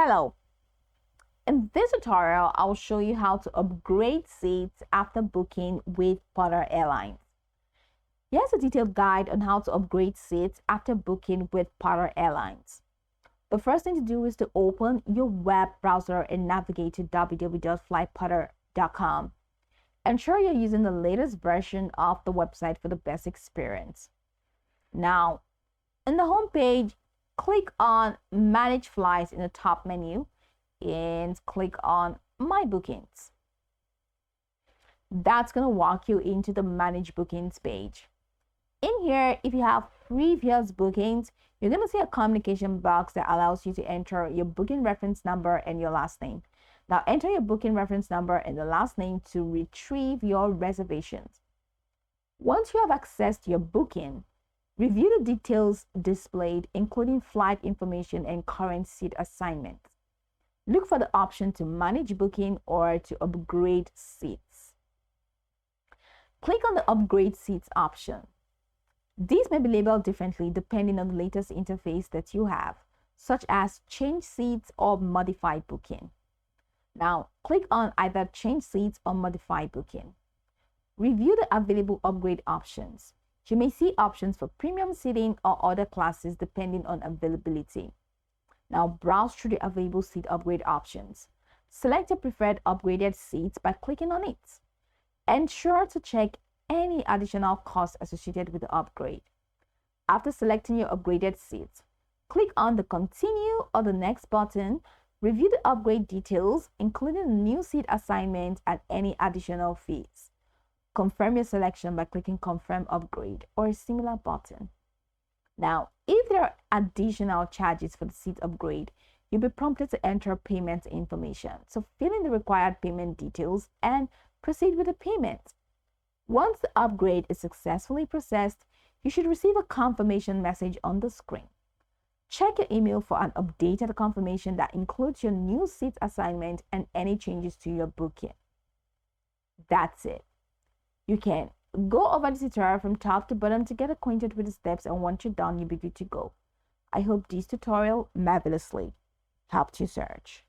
Hello, in this tutorial, I'll show you how to upgrade seats after booking with Porter Airlines. Here's a detailed guide on how to upgrade seats after booking with Porter Airlines. The first thing to do is to open your web browser and navigate to www.flyporter.com. Ensure you're using the latest version of the website for the best experience. Now, in the home page, click on Manage Flights in the top menu and click on My Bookings. That's going to walk you into the Manage Bookings page. In here, if you have previous bookings, you're going to see a communication box that allows you to enter your booking reference number and your last name. Now, enter your booking reference number and the last name to retrieve your reservations. Once you have accessed your booking, review the details displayed, including flight information and current seat assignment. Look for the option to manage booking or to upgrade seats. Click on the upgrade seats option. These may be labeled differently depending on the latest interface that you have, such as change seats or modify booking. Now, click on either change seats or modify booking. Review the available upgrade options. You may see options for premium seating or other classes depending on availability. Now browse through the available seat upgrade options. Select your preferred upgraded seats by clicking on it. Ensure to check any additional costs associated with the upgrade. After selecting your upgraded seats, click on the Continue or the Next button. Review the upgrade details, including the new seat assignment and any additional fees. Confirm your selection by clicking Confirm Upgrade or a similar button. Now, if there are additional charges for the seat upgrade, you'll be prompted to enter payment information. So fill in the required payment details and proceed with the payment. Once the upgrade is successfully processed, you should receive a confirmation message on the screen. Check your email for an updated confirmation that includes your new seat assignment and any changes to your booking. That's it. You can go over the tutorial from top to bottom to get acquainted with the steps, and once you're done, you'll be good to go. I hope this tutorial marvelously helped you search.